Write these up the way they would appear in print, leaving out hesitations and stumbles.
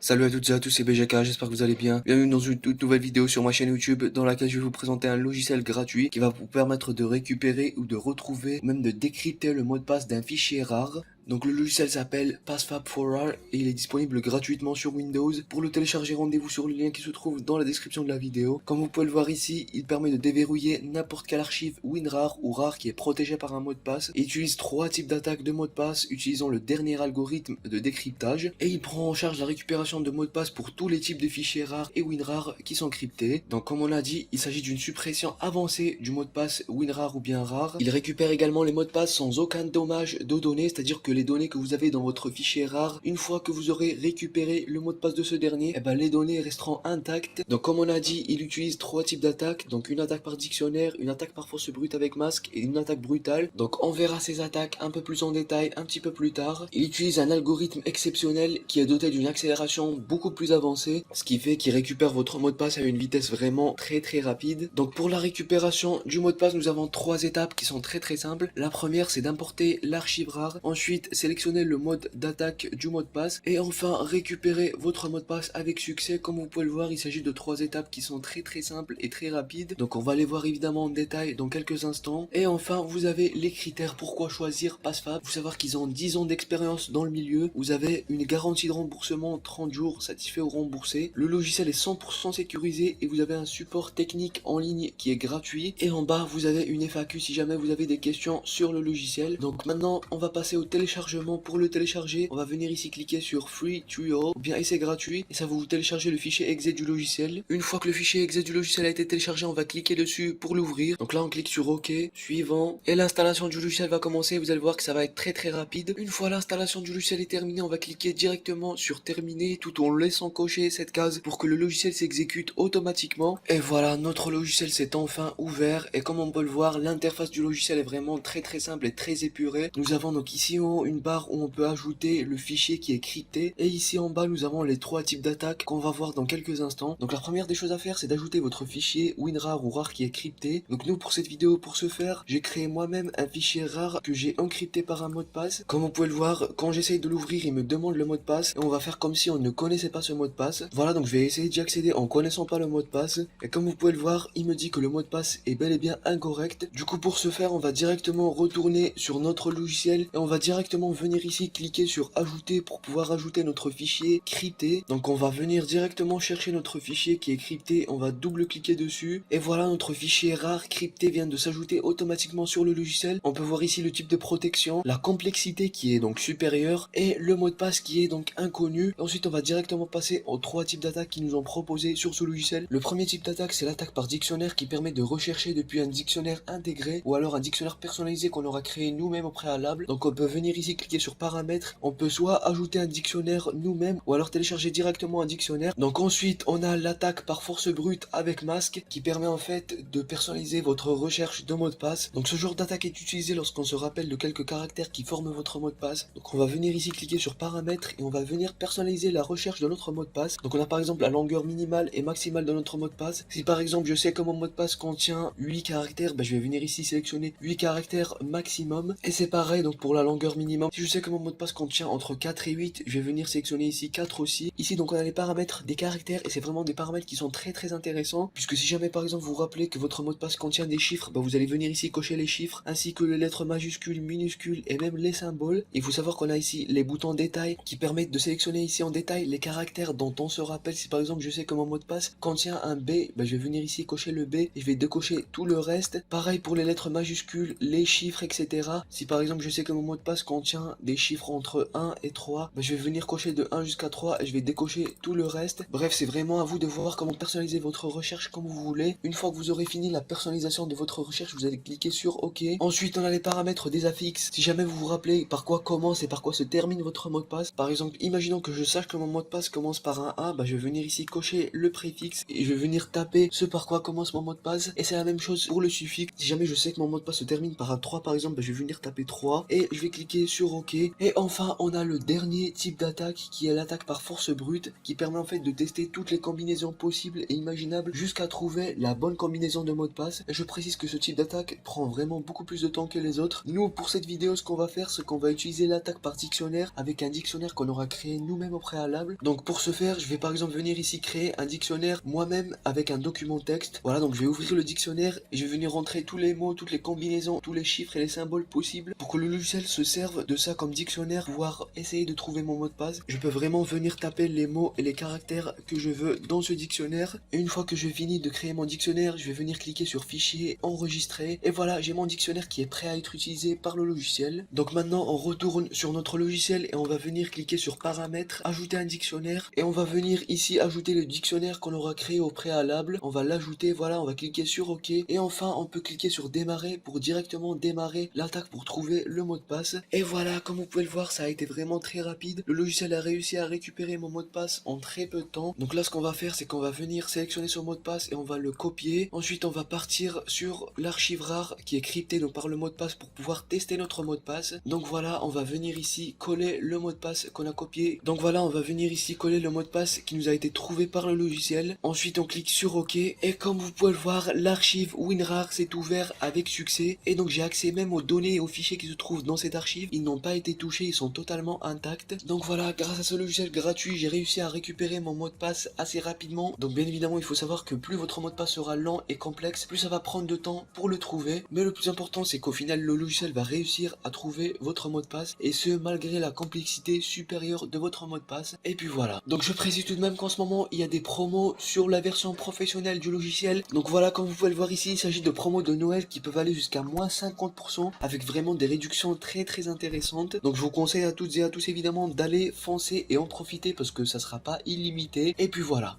Salut à toutes et à tous, c'est BGK, j'espère que vous allez bien. Bienvenue dans une toute nouvelle vidéo sur ma chaîne YouTube dans laquelle je vais vous présenter un logiciel gratuit qui va vous permettre de récupérer ou de retrouver, ou même de décrypter le mot de passe d'un fichier rare. Donc le logiciel s'appelle PassFab4R et il est disponible gratuitement sur Windows. Pour le télécharger, rendez-vous sur le lien qui se trouve dans la description de la vidéo. Comme vous pouvez le voir ici, il permet de déverrouiller n'importe quelle archive WinRAR ou RAR qui est protégée par un mot de passe. Il utilise trois types d'attaques de mots de passe utilisant le dernier algorithme de décryptage et il prend en charge la récupération de mots de passe pour tous les types de fichiers RAR et WinRAR qui sont cryptés. Donc comme on l'a dit, il s'agit d'une suppression avancée du mot de passe WinRAR ou bien RAR. Il récupère également les mots de passe sans aucun dommage de données, c'est-à-dire que les données que vous avez dans votre fichier RAR, une fois que vous aurez récupéré le mot de passe de ce dernier, les données resteront intactes. Donc comme on a dit, il utilise trois types d'attaques, donc une attaque par dictionnaire, une attaque par fausse brute avec masque et une attaque brutale. Donc on verra ces attaques un peu plus en détail un petit peu plus tard. Il utilise un algorithme exceptionnel qui est doté d'une accélération beaucoup plus avancée, ce qui fait qu'il récupère votre mot de passe à une vitesse vraiment très rapide. Donc pour la récupération du mot de passe, nous avons trois étapes qui sont très simples. La première, c'est d'importer l'archive rare, ensuite sélectionner le mode d'attaque du mot de passe et enfin récupérer votre mot de passe avec succès. Comme vous pouvez le voir, il s'agit de trois étapes qui sont très simples et très rapides. Donc on va les voir évidemment en détail dans quelques instants. Et enfin, vous avez les critères pourquoi choisir PassFab. Vous savoir qu'ils ont 10 ans d'expérience dans le milieu. Vous avez une garantie de remboursement 30 jours satisfait ou remboursé. Le logiciel est 100% sécurisé et vous avez un support technique en ligne qui est gratuit. Et en bas, vous avez une FAQ si jamais vous avez des questions sur le logiciel. Donc maintenant, on va passer au téléchargement. Pour le télécharger, on va venir ici cliquer sur Free Trial ou bien essai gratuit et ça va vous télécharger le fichier exe du logiciel. Une fois que le fichier exe du logiciel a été téléchargé, on va cliquer dessus pour l'ouvrir. Donc là on clique sur OK, suivant et l'installation du logiciel va commencer. Vous allez voir que ça va être très rapide. Une fois l'installation du logiciel est terminée, on va cliquer directement sur terminer tout en laissant cocher cette case pour que le logiciel s'exécute automatiquement. Et voilà, notre logiciel s'est enfin ouvert et comme on peut le voir, l'interface du logiciel est vraiment très simple et très épurée. Nous avons donc ici en haut une barre où on peut ajouter le fichier qui est crypté et ici en bas nous avons les trois types d'attaques qu'on va voir dans quelques instants. Donc la première des choses à faire, c'est d'ajouter votre fichier WinRAR ou RAR qui est crypté. Donc nous pour cette vidéo, pour ce faire, j'ai créé moi-même un fichier RAR que j'ai encrypté par un mot de passe. Comme vous pouvez le voir, quand j'essaye de l'ouvrir, il me demande le mot de passe et on va faire comme si on ne connaissait pas ce mot de passe. Voilà, donc je vais essayer d'y accéder en connaissant pas le mot de passe et comme vous pouvez le voir, il me dit que le mot de passe est bel et bien incorrect. Du coup pour ce faire, on va directement retourner sur notre logiciel et on va directement venir ici cliquer sur ajouter pour pouvoir ajouter notre fichier crypté. Donc on va venir directement chercher notre fichier qui est crypté, on va double cliquer dessus et voilà, notre fichier rare crypté vient de s'ajouter automatiquement sur le logiciel. On peut voir ici le type de protection, la complexité qui est donc supérieure et le mot de passe qui est donc inconnu. Et ensuite on va directement passer aux trois types d'attaques qui nous ont proposé sur ce logiciel. Le premier type d'attaque, c'est l'attaque par dictionnaire qui permet de rechercher depuis un dictionnaire intégré ou alors un dictionnaire personnalisé qu'on aura créé nous-mêmes au préalable. Donc on peut venir ici cliquer sur paramètres, on peut soit ajouter un dictionnaire nous-mêmes ou alors télécharger directement un dictionnaire. Donc ensuite on a l'attaque par force brute avec masque qui permet en fait de personnaliser votre recherche de mot de passe. Donc ce genre d'attaque est utilisé lorsqu'on se rappelle de quelques caractères qui forment votre mot de passe. Donc on va venir ici cliquer sur paramètres et on va venir personnaliser la recherche de notre mot de passe. Donc on a par exemple la longueur minimale et maximale de notre mot de passe. Si par exemple je sais que mon mot de passe contient 8 caractères, je vais venir ici sélectionner 8 caractères maximum. Et c'est pareil donc pour la longueur minimum. Si je sais que mon mot de passe contient entre 4 et 8, je vais venir sélectionner ici 4 aussi. Ici donc on a les paramètres des caractères et c'est vraiment des paramètres qui sont très intéressants puisque si jamais par exemple vous vous rappelez que votre mot de passe contient des chiffres, vous allez venir ici cocher les chiffres ainsi que les lettres majuscules, minuscules et même les symboles. Il faut savoir qu'on a ici les boutons détail qui permettent de sélectionner ici en détail les caractères dont on se rappelle. Si par exemple je sais que mon mot de passe contient un B, je vais venir ici cocher le B et je vais décocher tout le reste. Pareil pour les lettres majuscules, les chiffres, etc. Si par exemple je sais que mon mot de passe contient des chiffres entre 1 et 3, je vais venir cocher de 1 jusqu'à 3 et je vais décocher tout le reste. Bref, c'est vraiment à vous de voir comment personnaliser votre recherche comme vous voulez. Une fois que vous aurez fini la personnalisation de votre recherche, vous allez cliquer sur OK. Ensuite, on a les paramètres des affixes. Si jamais vous vous rappelez par quoi commence et par quoi se termine votre mot de passe, par exemple, imaginons que je sache que mon mot de passe commence par un A, je vais venir ici cocher le préfixe et je vais venir taper ce par quoi commence mon mot de passe. Et c'est la même chose pour le suffixe. Si jamais je sais que mon mot de passe se termine par un 3 par exemple, je vais venir taper 3 et je vais cliquer sur OK. Et enfin, on a le dernier type d'attaque qui est l'attaque par force brute qui permet en fait de tester toutes les combinaisons possibles et imaginables jusqu'à trouver la bonne combinaison de mot de passe. Et je précise que ce type d'attaque prend vraiment beaucoup plus de temps que les autres. Nous, pour cette vidéo, ce qu'on va faire, c'est qu'on va utiliser l'attaque par dictionnaire avec un dictionnaire qu'on aura créé nous-mêmes au préalable. Donc pour ce faire, je vais par exemple venir ici créer un dictionnaire moi-même avec un document texte. Voilà, donc je vais ouvrir le dictionnaire et je vais venir rentrer tous les mots, toutes les combinaisons, tous les chiffres et les symboles possibles pour que le logiciel se serve de ça comme dictionnaire pour pouvoir essayer de trouver mon mot de passe. Je peux vraiment venir taper les mots et les caractères que je veux dans ce dictionnaire. Et une fois que je finis de créer mon dictionnaire, je vais venir cliquer sur fichier, enregistrer. Et voilà, j'ai mon dictionnaire qui est prêt à être utilisé par le logiciel. Donc maintenant, on retourne sur notre logiciel et on va venir cliquer sur paramètres, ajouter un dictionnaire. Et on va venir ici ajouter le dictionnaire qu'on aura créé au préalable. On va l'ajouter, voilà, on va cliquer sur OK. Et enfin, on peut cliquer sur démarrer pour directement démarrer l'attaque pour trouver le mot de passe. Et voilà, comme vous pouvez le voir, ça a été vraiment très rapide. Le logiciel a réussi à récupérer mon mot de passe en très peu de temps. Donc là, ce qu'on va faire, c'est qu'on va venir sélectionner son mot de passe et on va le copier. Ensuite, on va partir sur l'archive rare qui est cryptée donc par le mot de passe pour pouvoir tester notre mot de passe. Donc voilà, on va venir ici coller le mot de passe qu'on a copié. Donc voilà, on va venir ici coller le mot de passe qui nous a été trouvé par le logiciel. Ensuite, on clique sur OK et comme vous pouvez le voir, l'archive WinRAR s'est ouvert avec succès. Et donc j'ai accès même aux données et aux fichiers qui se trouvent dans cette archive. Ils n'ont pas été touchés, ils sont totalement intacts. Donc voilà, grâce à ce logiciel gratuit, j'ai réussi à récupérer mon mot de passe assez rapidement. Donc bien évidemment, il faut savoir que plus votre mot de passe sera lent et complexe, plus ça va prendre de temps pour le trouver. Mais le plus important, c'est qu'au final, le logiciel va réussir à trouver votre mot de passe. Et ce, malgré la complexité supérieure de votre mot de passe. Et puis voilà. Donc je précise tout de même qu'en ce moment, il y a des promos sur la version professionnelle du logiciel. Donc voilà, comme vous pouvez le voir ici, il s'agit de promos de Noël qui peuvent aller jusqu'à moins 50% avec vraiment des réductions très intéressantes. Donc je vous conseille à toutes et à tous évidemment d'aller foncer et en profiter parce que ça sera pas illimité. Et puis voilà.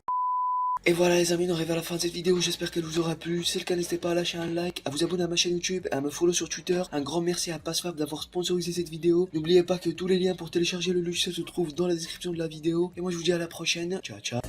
Et voilà les amis, on arrive à la fin de cette vidéo, j'espère qu'elle vous aura plu. Si c'est le cas, n'hésitez pas à lâcher un like, à vous abonner à ma chaîne YouTube et à me follow sur Twitter. Un grand merci à Passwap d'avoir sponsorisé cette vidéo. N'oubliez pas que tous les liens pour télécharger le logiciel se trouvent dans la description de la vidéo. Et moi je vous dis à la prochaine, ciao ciao.